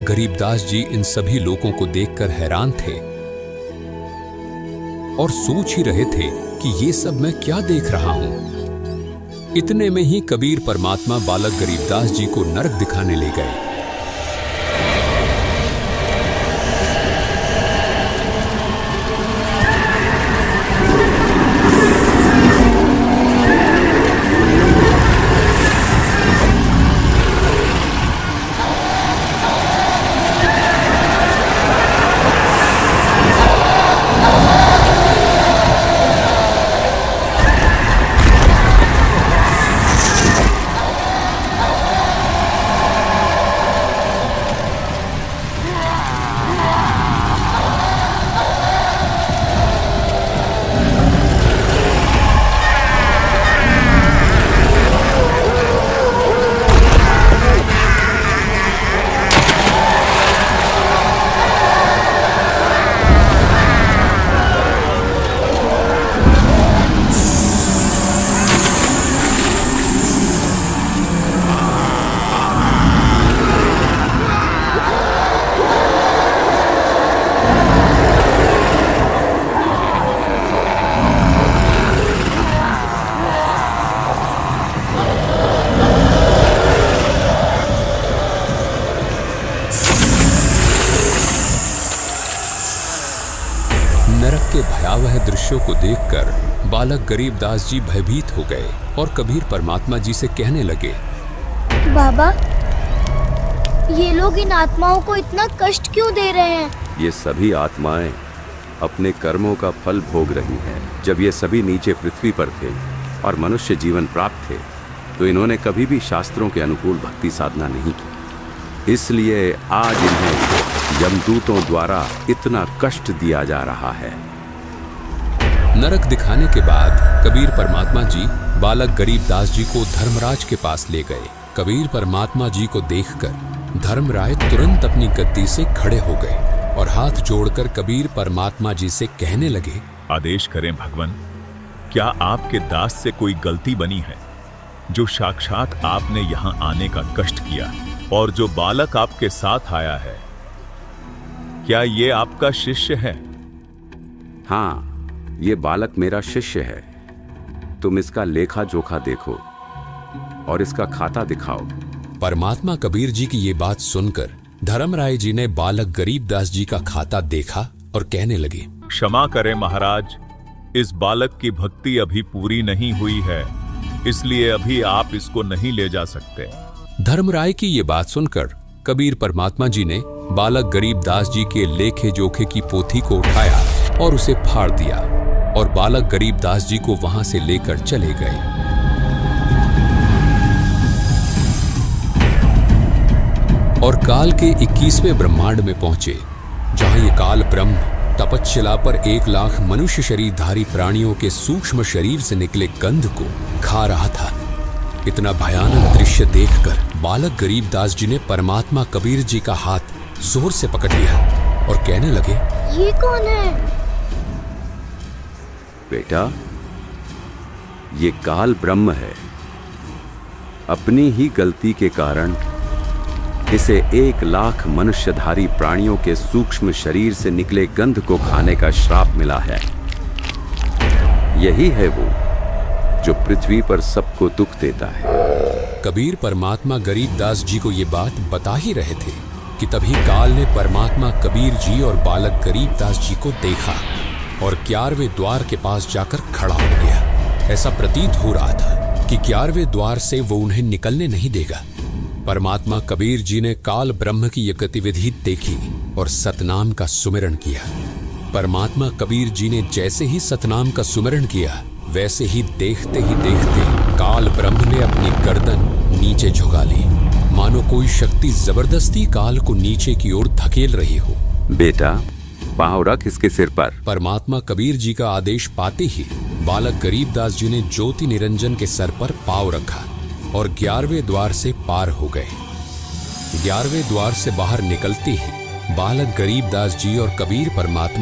गरीबदास जी इन सभी लोगों को देखकर हैरान थे और सोच ही रहे थे कि ये सब मैं क्या देख रहा हूं। इतने में ही कबीर परमात्मा बालक गरीबदास जी को नरक दिखाने ले गए। नरक के भयावह दृश्यों को देखकर बालक गरीबदास जी भयभीत हो गए और कबीर परमात्मा जी से कहने लगे, बाबा, ये लोग इन आत्माओं को इतना कष्ट क्यों दे रहे हैं? ये सभी आत्माएं अपने कर्मों का फल भोग रही हैं। जब ये सभी नीचे पृथ्वी पर थे और मनुष्य जीवन प्राप्त थे, तो इन्होंने कभी भी शास्त्रों के अनुकूल भक्ति साधना नहीं की। इसलिए आज इन्हें यमदूतों द्वारा इतना कष्ट दिया जा रहा है। नरक दिखाने के बाद कबीर परमात्मा जी बालक गरीबदास जी को धर्मराज के पास ले गए। कबीर परमात्मा जी को देखकर धर्मराय तुरंत अपनी गद्दी से खड़े हो गए और हाथ जोड़कर कबीर परमात्मा जी से कहने लगे, आदेश करें भगवान, क्या आपके दास से कोई गलती बनी है जो साक्षात आपने यहाँ आने का कष्ट किया? और जो बालक आपके साथ आया है, क्या ये आपका शिष्य है? हाँ, ये बालक मेरा शिष्य है। तुम इसका लेखा जोखा देखो और इसका खाता दिखाओ। परमात्मा कबीर जी की ये बात सुनकर धर्मराय जी ने बालक गरीबदास जी का खाता देखा और कहने लगे, क्षमा करें महाराज, इस बालक की भक्ति अभी पूरी नहीं हुई है, इसलिए अभी आप इसको नहीं ले जा सकते। धर्मराय की ये बात सुनकर कबीर परमात्मा जी ने बालक गरीबदास जी के लेखे जोखे की पोथी को उठाया और उसे फाड़ दिया और बालक गरीबदास जी को वहां से लेकर चले गए। और काल के 21वें ब्रह्मांड में पहुंचे, जहां ये काल ब्रह्म तपस्या पर 1 लाख मनुष्य शरीरधारी प्राणियों के सूक्ष्म शरीर से निकले गंध को खा रहा था। इतना भयानक दृश्य देखकर बालक गरीबदास जी ने परमात्मा कबीर जी का हाथ जोर से पकड़ लिया और कहने लगे, ये कौन है? बेटा, ये काल ब्रह्म है। अपनी ही गलती के कारण इसे 1 लाख मनुष्यधारी प्राणियों के सूक्ष्म शरीर से निकले गंध को खाने का श्राप मिला है। यही है वो जो पृथ्वी पर सबको दुख देता है। कबीर परमात्मा गरीबदास जी को ये बात बता ही रहे थे कि तभी काल ने परमात्मा कबीर जी और बालक गरीबदास जी को देखा और 11वें द्वार के पास जाकर खड़ा हो गया। ऐसा प्रतीत हो रहा था कि 11वें द्वार से वो उन्हें निकलने नहीं देगा। परमात्मा कबीर जी ने काल ब्रह्म की ये गतिविधि देखी और सतनाम का सुमिरन किया। परमात्मा कबीर जी ने जैसे ही सतनाम का सुमिरन किया, वैसे ही देखते काल ब्रह्म ने अपनी गर्दन नीचे झुका ली, मानो कोई शक्ति जबरदस्ती काल को नीचे की ओर धकेल रही हो। बेटा, पांव रख इसके सिर पर। परमात्मा कबीर जी का आदेश पाते ही बालक गरीबदास जी ने ज्योति निरंजन के सर पर पांव रखा और 11वें द्वार से पार हो गए। 11वें द्वार से बाहर निकलते ही बालक गरीबदास जी और कबीर परमात्मा